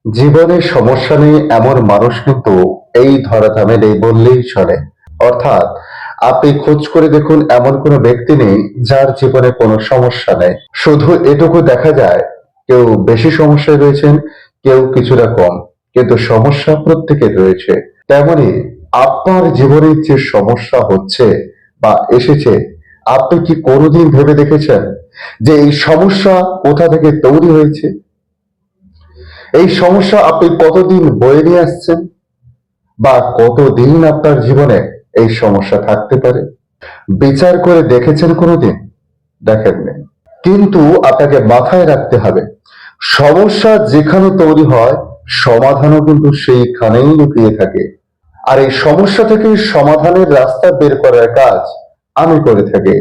জীবনে সমস্যা নেই এমন মানুষ কিন্তু এই ধরাধামে নেই বললেই চলে। অর্থাৎ আপনি খোঁজ করে দেখুন এমন কোনো ব্যক্তি নেই যার জীবনে কোনো সমস্যা নেই। শুধু এটুকু দেখা যায় কেউ বেশি সমস্যায় রয়েছেন, কেউ কিছুটা কম, কিন্তু সমস্যা প্রত্যেকের রয়েছে। তেমনি আপনার জীবনে যে সমস্যা হচ্ছে বা এসেছে, আপনি কি কোনোদিন ভেবে দেখেছেন যে এই সমস্যা কোথা থেকে তৈরি হয়েছে? এই সমস্যা আপনি কতদিন বয়ে নিয়ে আসছেন বা কতদিন আপনার জীবনে এই সমস্যা থাকতে পারে? বিচার করে দেখেছেন কোনোদিন? দেখেননি। কিন্তু আপনাকে মাথায় রাখতে হবে, সমস্যা যেখানে তৈরি হয় সমাধানও কিন্তু সেইখানেই লুকিয়ে থাকে। আর এই সমস্যা থেকে সমাধানের রাস্তা বের করার কাজ আমি করে থাকি।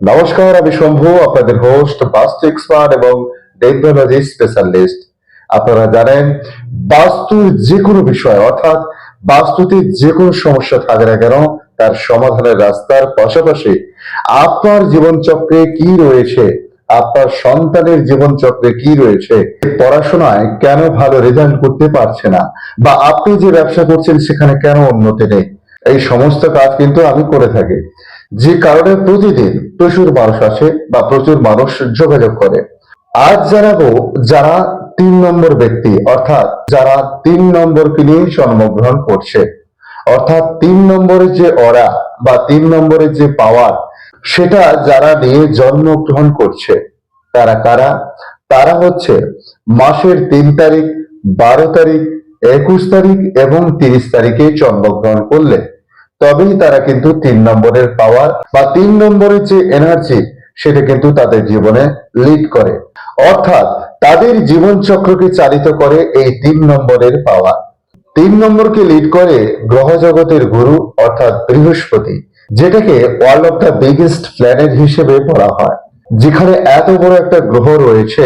নমস্কার, আমি শম্ভু, আপনাদের হোস্ট, বাস্তু এক্সপার্ট এবং টেকনোলজি স্পেশালিস্ট। আপনারা জানেন, বাস্তুর যে কোনো বিষয় অর্থাৎ বাস্তুতে যে কোনো সমস্যা থাকে না কেন, তার সমাধানের রাস্তার পাশাপাশি আপনার জীবনচক্রে কি রয়েছে, আপনার সন্তানের জীবনচক্রে কি রয়েছে, পড়াশোনায় কেন ভালো রেজাল্ট করতে পারছে না, বা আপনি যে ব্যবসা করছেন সেখানে কেন উন্নতি নেই, এই সমস্ত কাজ কিন্তু আমি করে থাকি। যে কারণে প্রতিদিন প্রচুর মানুষ আসে বা প্রচুর মানুষ যোগাযোগ করে। আজ জানাবো যারা 3 নম্বর ব্যক্তি, অর্থাৎ যারা 3 নম্বরকে নিয়ে জন্মগ্রহণ করছে, অর্থাৎ 3 নম্বরের যে অরা বা 3 নম্বরের যে পাওয়ার, সেটা যারা নিয়ে জন্মগ্রহণ করছে তারা কারা? তারা হচ্ছে মাসের 3 তারিখ, 12 তারিখ, 21 তারিখ এবং 30 তারিখে জন্মগ্রহণ করলে তবেই তারা কিন্তু 3 নম্বরের পাওয়ার বা 3 নম্বরের যে এনার্জি, সেটা কিন্তু তাদের জীবনে লিড করে। অর্থাৎ তাদের জীবন চক্রকে চালিত করে এই 3 নম্বরের পাওয়ার। 3 নম্বরকে লিড করে গ্রহ জগতের গুরু অর্থাৎ বৃহস্পতি, যেটাকে world of the biggest planet হিসেবে বলা হয়। যেখানে এত বড় একটা গ্রহ রয়েছে,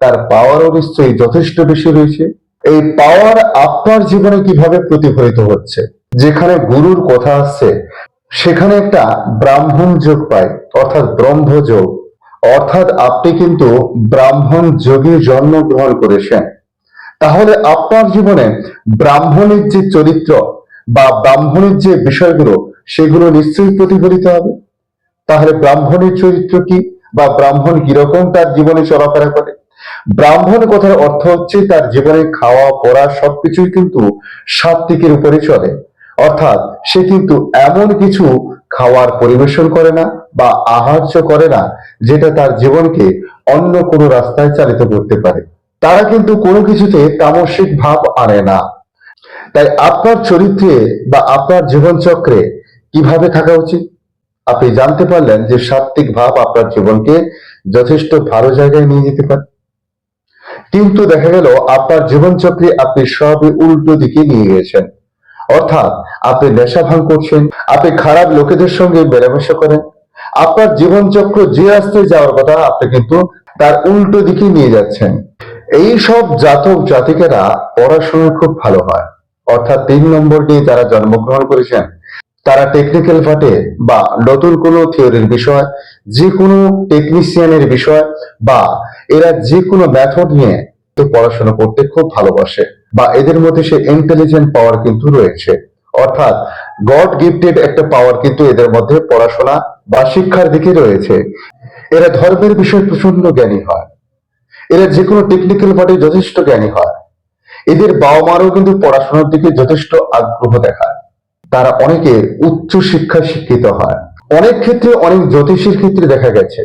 তার পাওয়ারও নিশ্চয়ই যথেষ্ট বেশি রয়েছে। এই পাওয়ার আপনার জীবনে কিভাবে প্রতিফলিত হচ্ছে? যেখানে গুরুর কথা আসছে সেখানে একটা ব্রাহ্মণ যোগ পায়, অর্থাৎ ব্রহ্মযোগ। অর্থাৎ আপনি কিন্তু ব্রাহ্মণ যোগে জন্মগ্রহণ করেছেন। তাহলে আপনার জীবনে ব্রাহ্মণের যে চরিত্র বা ব্রাহ্মণের যে বিষয়গুলো, সেগুলো নিশ্চয়ই প্রতিফলিত হবে। তাহলে ব্রাহ্মণের চরিত্র কি বা ব্রাহ্মণ কিরকম তার জীবনে চলাফেরা করে? ব্রাহ্মণ কথার অর্থ হচ্ছে তার জীবনে খাওয়া পড়া সবকিছুই কিন্তু সাত্ত্বিকের উপরে চলে। অর্থাৎ সে কিন্তু এমন কিছু খাওয়ার পরিবেশন করে না বা আহার্য করে না যেটা তার জীবনকে অন্য কোনো রাস্তায় চালিত করতে পারে। তারা কিন্তু কোনো কিছুতে তামসিক ভাব আনে না। তাই আপনার চরিত্রে বা আপনার জীবনচক্রে কিভাবে থাকা উচিত? আপনি জানতে পারলেন যে সাত্ত্বিক ভাব আপনার জীবনকে যথেষ্ট ভালো জায়গায় নিয়ে যেতে পারে। কিন্তু দেখা গেল আপনার জীবনচক্রে আপনি সবই উল্টো দিকে নিয়ে গেছেন। অর্থাৎ আপনি নেশা ভাঙ করছেন, আপনি খারাপ লোকেদের সঙ্গে মেলামেশা করেন, আপনার জীবনচক্র যে রাস্তায় যাওয়ার কথা আপনি কিন্তু তার উল্টো দিকে নিয়ে যাচ্ছেন। এই সব জাতক জাতিকেরা পড়াশোনায় খুব ভালো হয়। অর্থাৎ 3 নম্বর নিয়ে যারা জন্মগ্রহণ করেছেন তারা টেকনিক্যাল পার্টে বা নতুন কোনো থিওরির বিষয়, যে কোনো টেকনিশিয়ানের বিষয়, বা এরা যে কোনো মেথড নিয়ে তো পড়াশোনা করতে খুব ভালোবাসে, বা এদের মধ্যে সে ইন্টেলিজেন্ট পাওয়ার কিন্তু রয়েছে। অর্থাৎ গড গিফটেড একটা পাওয়ার কিন্তু এদের মধ্যে পড়াশোনা বা শিক্ষার দিকে রয়েছে। এরা ধর্মের বিষয়ে প্রচন্ড জ্ঞানী হয়, এরা যে কোনো টেকনিক্যাল পার্টে যথেষ্ট জ্ঞানী হয়। এদের বাবা মারও কিন্তু পড়াশোনার দিকে যথেষ্ট আগ্রহ দেখায়। তারা অনেকে উচ্চ শিক্ষায় শিক্ষিত হয়। অনেক ক্ষেত্রে, অনেক জ্যোতিষীর ক্ষেত্রে দেখা গেছে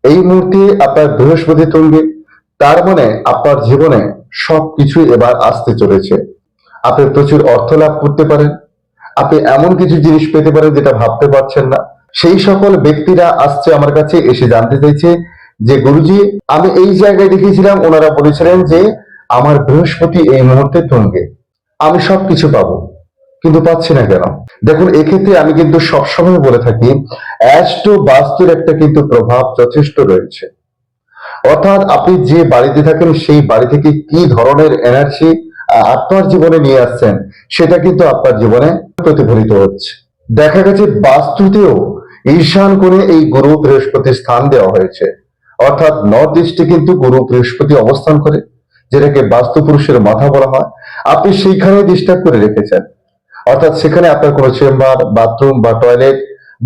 এই মুহূর্তে আপনার বৃহস্পতি তুঙ্গে, তার মানে আপনার জীবনে সবকিছু এবার আসতে চলেছে। আপনি প্রচুর অর্থ লাভ করতে পারেন, আপনি এমন কিছু জিনিস পেতে পারেন যেটা ভাবতে পারছেন না। সেই সকল ব্যক্তিরা আসছে আমার কাছে, এসে জানতে চাইছে যে গুরুজি, আমি এই জায়গায় দেখিয়েছিলাম, ওনারা বলেছিলেন যে আমার বৃহস্পতি এই মুহূর্তে তুঙ্গে, আমি সবকিছু পাবো, কিন্তু পাচ্ছি না কেন? দেখুন, এক্ষেত্রে আমি কিন্তু সবসময় বলে থাকি, অ্যাস্ট্রো বাস্তুর একটা কিন্তু প্রভাব যথেষ্ট রয়েছে। অর্থাৎ আপনি যে বাড়িতে থাকেন সেই বাড়ি থেকে কি ধরনের এনার্জি আপনার জীবনে নিয়ে আসছেন, সেটা কিন্তু আপনার জীবনে প্রতিফলিত হচ্ছে। দেখা গেছে বাস্তুতেও ঈশান কোণে এই গুরু বৃহস্পতি স্থান দেওয়া হয়েছে। অর্থাৎ নর্থ ইস্টে কিন্তু গুরু বৃহস্পতি অবস্থান করে, যেটাকে বাস্তু পুরুষের মাথা বলা হয়, আপনি সেইখানে ডিস্টার্ব করে রেখেছেন। অর্থাৎ সেখানে আপনার কোনো চেম্বার, বাথরুম বা টয়লেট,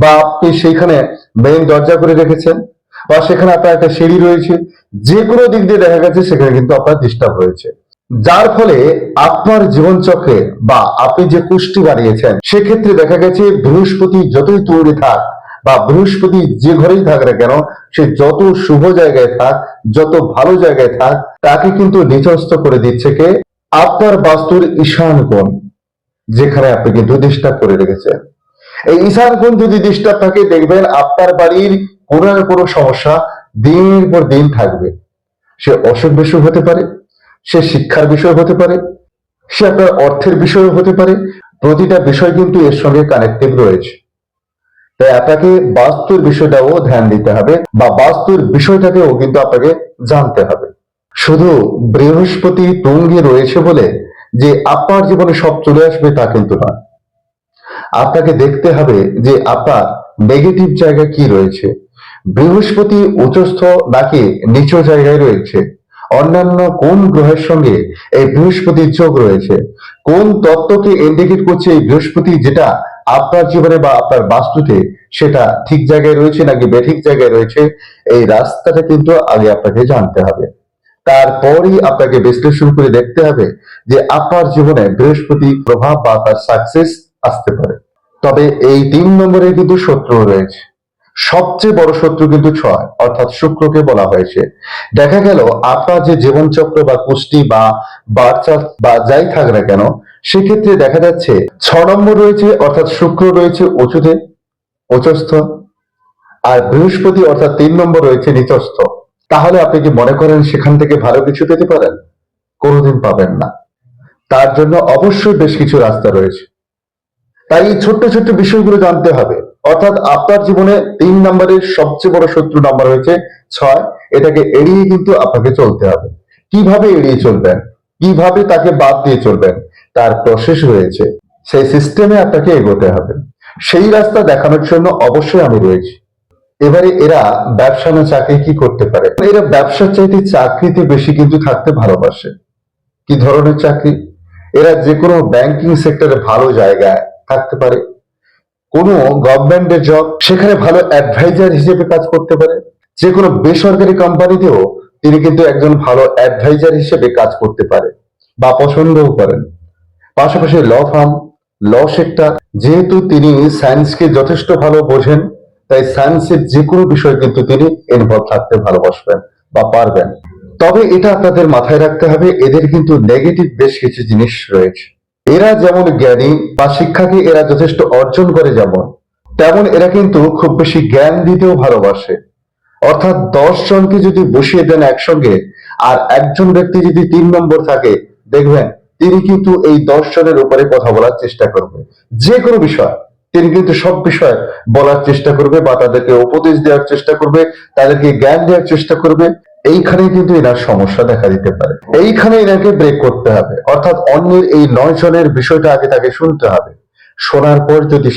বা আপনি সেইখানে মেইন দরজা করে রেখেছেন, বা সেখানে আপনার একটা সিঁড়ি রয়েছে, যে কোনো দিক দিয়ে দেখা গেছে সেখানে কিন্তু আপনার ডিস্টার্ব হয়েছে। যার ফলে আপনার জীবনচক্রে বা আপনি যে কুষ্টি বানিয়েছেন সেক্ষেত্রে দেখা গেছে বৃহস্পতি যতই তৈরি থাক বা বৃহস্পতি যে ঘরেই থাক না কেন, সে যত শুভ জায়গায় থাক, যত ভালো জায়গায় থাক, তাকে কিন্তু নিচস্ত করে দিচ্ছে কে? আপনার বাস্তুর ঈশান কোণ, যেখানে আপনি কিন্তু ডিস্টার্ব করে রেখেছেন। এই ঈশান কোণ যদি ডিস্টার্ব থাকে, দেখবেন আপনার বাড়ির কোনো না কোনো সমস্যা দিনের পর দিন থাকবে। সে অসুখ বিসুখ হতে পারে, সে শিক্ষার বিষয় হতে পারে, সে আপনার অর্থের বিষয় হতে পারে। প্রতিটা বিষয় কিন্তু এর সঙ্গে কানেক্টেড রয়েছে। তাই আপনাকে বাস্তুর বিষয়টাও ধ্যান দিতে হবে, বা বাস্তুর বিষয়টাকেও কিন্তু আপনাকে জানতে হবে। শুধু বৃহস্পতি তুঙ্গে রয়েছে বলে যে আপনার জীবনে সব চলে আসবে তা কিন্তু নয়। আপনাকে দেখতে হবে যে আপনার নেগেটিভ জায়গা কি রয়েছে। বৃহস্পতি উচ্চস্থ নাকি নিচু জায়গায় রয়েছে, অন্যান্য কোন গ্রহের সঙ্গে এই বৃহস্পতির যোগ রয়েছে, কোন তত্ত্বকে ইন্ডিকেট করছে এই বৃহস্পতি, যেটা আপনার জীবনে বা আপনার বাস্তুতে সেটা ঠিক জায়গায় রয়েছে নাকি বেঠিক জায়গায় রয়েছে, এই রাস্তাটা কিন্তু আগে আপনাকে জানতে হবে। তারপরই আপনাকে বিশ্লেষণ করে দেখতে হবে যে আপনার জীবনে বৃহস্পতি প্রভাব বা তার সাকসেস আসতে পারে। তবে এই 3 নম্বরে কিন্তু শত্রু রয়েছে। সবচেয়ে বড় শত্রু কিন্তু 6, অর্থাৎ শুক্রকে বলা হয়েছে। দেখা গেল আপনার যে জীবনচক্র বা কুষ্টি বা বার্চার বা যাই থাক না কেন, সেক্ষেত্রে দেখা যাচ্ছে 6 নম্বর রয়েছে, অর্থাৎ শুক্র রয়েছে উঁচুতে, উচ্চস্থ, আর বৃহস্পতি অর্থাৎ 3 নম্বর রয়েছে নিচস্থ। তাহলে আপনি কি মনে করেন সেখান থেকে ভালো কিছু পেতে পারেন? কোনোদিন পাবেন না। তার জন্য অবশ্যই বেশ কিছু রাস্তা রয়েছে। তাই এই ছোট্ট ছোট্ট বিষয়গুলো জানতে হবে। অর্থাৎ আপনার জীবনে 3 নম্বরের সবচেয়ে বড় শত্রু নাম্বার হয়েছে 6। এটাকে এড়িয়ে কিন্তু আপনাকে চলতে হবে। কিভাবে এড়িয়ে চলবেন, কিভাবে তাকে বাদ দিয়ে চলবেন, তার প্রসেস রয়েছে। সেই সিস্টেমে আপনাকে এগোতে হবে। সেই রাস্তা দেখানোর জন্য অবশ্যই আমি রয়েছি। এবারে এরা ব্যবসা না চাকরি কি করতে পারে? এরা ব্যবসার চাইতে চাকরিতে বেশি কিন্তু থাকতে ভালোবাসে। কি ধরনের চাকরি? এরা যে কোনো ব্যাংকিং সেক্টরে ভালো জায়গায় থাকতে পারে, কোনো গভর্নমেন্টের জব, সেখানে ভালো অ্যাডভাইজার হিসেবে কাজ করতে পারে। যে কোনো বেসরকারি কোম্পানিতেও তিনি কিন্তু একজন ভালো অ্যাডভাইজার হিসেবে কাজ করতে পারে বা পছন্দও করেন। পাশাপাশি ল ফার্ম, ল সেক্টর, যেহেতু তিনি সায়েন্সকে যথেষ্ট ভালো বোঝেন, তাই সায়েন্সের যে কোনো বিষয় কিন্তু তিনি ইনভলভ থাকতে ভালোবাসবেন বা পারবেন। তবে এটা আপনাদের মাথায় রাখতে হবে, এদের কিন্তু নেগেটিভ বেশ কিছু জিনিস রয়েছে। এরা যেমন জ্ঞানী বা শিক্ষাকে এরা যথেষ্ট অর্জন করে যেমন, তেমন এরা কিন্তু খুব বেশি জ্ঞান দিতেও ভালোবাসে। অর্থাৎ 10 জনকে যদি বসিয়ে দেন একসঙ্গে, আর একজন ব্যক্তি যদি 3 নম্বর থাকে, দেখবেন তিনি কিন্তু এই 10 জনের উপরে কথা বলার চেষ্টা করবে। যে কোনো বিষয় তিনি কিন্তু সব বিষয় বলার চেষ্টা করবে, বা তাদেরকে উপদেশ দেওয়ার চেষ্টা করবে, তাদেরকে জ্ঞান দেওয়ার চেষ্টা করবে। এইখানে কিন্তু এনার সমস্যা দেখা দিতে পারে। এইখানে এনাকে ব্রেক করতে হবে। অর্থাৎ অন্যের এই 9 জনের বিষয়টা আগে তাকে শুনতে হবে। শোনার পর যদি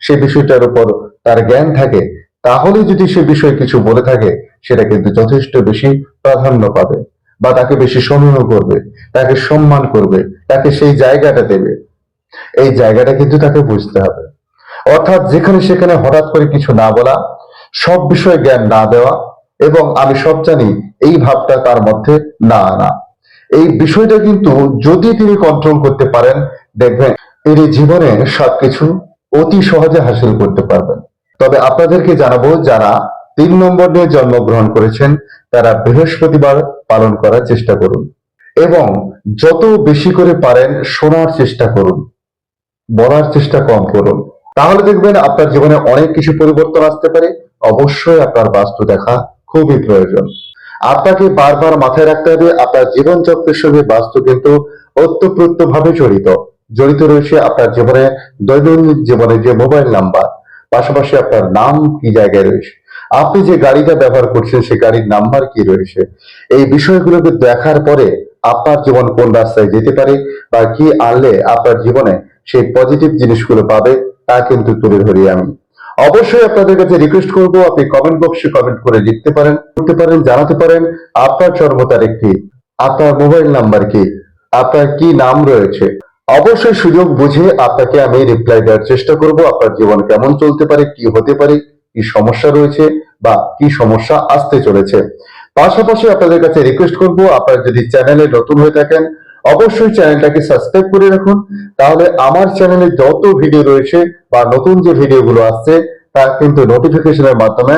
সে বিষয়টার উপর তার জ্ঞান থাকে, তাহলে যদি সে বিষয়ে কিছু বলে থাকে, সেটা কিন্তু যথেষ্ট বেশি প্রাধান্য পাবে, বা তাকে বেশি সম্মান করবে, তাকে সম্মান করবে, তাকে সেই জায়গাটা দেবে। এই জায়গাটা কিন্তু তাকে বুঝতে হবে। অর্থাৎ যেখানে সেখানে হঠাৎ করে কিছু না বলা, সব বিষয়ে জ্ঞান না দেওয়া, এবং আমি সব জানি এই ভাবটা তার মধ্যে না আনা। এই বিষয়টা কিন্তু যদি তিনি কন্ট্রোল করতে পারেন, দেখবেন তিনি জীবনে সবকিছু অতি সহজে হাসিল করতে পারবেন। তবে আপনাদেরকে জানাবো, যারা 3 নম্বর নিয়ে জন্মগ্রহণ করেছেন, তারা বৃহস্পতিবার পালন করার চেষ্টা করুন, এবং যত বেশি করে পারেন শোনার চেষ্টা করুন, বলার চেষ্টা কম করুন। তাহলে দেখবেন আপনার জীবনে অনেক কিছু পরিবর্তন আসতে পারে। অবশ্যই আপনার বাস্তু দেখা খুবই প্রয়োজন। আপনাকে বারবার মাথায় রাখতে হবে, আপনার জীবন চক্রের সঙ্গে বাস্তু কিন্তু ওতপ্রোত ভাবে জড়িত। জড়িত রয়েছে আপনার জীবনে, দৈনন্দিন জীবনে যে মোবাইল নাম্বার, পাশাপাশি আপনার নাম কি জায়গায় রয়েছে, আপনি যে গাড়িটা ব্যবহার করছেন সে গাড়ির নাম্বার কি রয়েছে। এই বিষয়গুলোকে দেখার পরে আপনার জীবন কোন রাস্তায় যেতে পারে, বা কি আনলে আপনার জীবনে সেই পজিটিভ জিনিসগুলো পাবে, তা কিন্তু তুলে ধরি আমি। অবশ্যই আপনাদের কাছে রিকোয়েস্ট করবো, আপনি কমেন্ট বক্সে কমেন্ট করে লিখতে পারেন, করতে পারেন, জানাতে পারেন আপনার জন্ম তারিখটি, আপনার মোবাইল নাম্বার কি, আপনার কি নাম রয়েছে। অবশ্যই সুযোগ বুঝে আপনাকে আমি রিপ্লাই দেওয়ার চেষ্টা করব। আপনার জীবন কেমন চলতে পারে, কি হতে পারে, কি সমস্যা রয়েছে বা কি সমস্যা আসতে চলেছে। পাশাপাশি আপনাদের কাছে রিকোয়েস্ট করব, আপনারা যদি চ্যানেলে নতুন হয়ে থাকেন অবশ্যই চ্যানেলটাকে সাবস্ক্রাইব করে রাখুন। তাহলে আমার চ্যানেলে যত ভিডিও রয়েছে বা নতুন যে ভিডিওগুলো আসছে তা কিন্তু নোটিফিকেশনের মাধ্যমে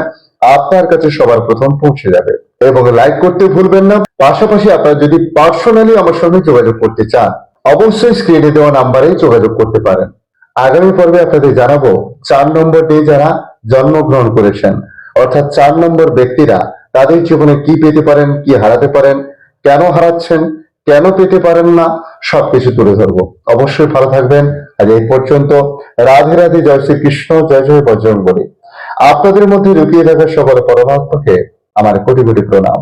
আপনার কাছে সবার প্রথম পৌঁছে যাবে। এবং লাইক করতে ভুলবেন না। পাশাপাশি আপনারা যদি পার্সোনালি আমার সঙ্গে যোগাযোগ করতে চান অবশ্যই স্ক্রিনে দেওয়া নাম্বারে যোগাযোগ করতে পারেন। আগামী পর্বে আপনাদের জানাবো 4 নম্বর ডে যারা জন্মগ্রহণ করেছেন, অর্থাৎ 4 নম্বর ব্যক্তিরা তাদের জীবনে কি পেতে পারেন, কি হারাতে পারেন, কেন হারাচ্ছেন, কেন পেতে পারেন না, সবকিছু তুলে ধরবো। অবশ্যই ভালো থাকবেন। আজ এই পর্যন্ত। রাধে রাধে, জয় শ্রীকৃষ্ণ, জয় জয় বজরং বলি। আপনাদের মধ্যে লুকিয়ে থাকা সকল পরমাত্মাকে আমার কোটি কোটি প্রণাম।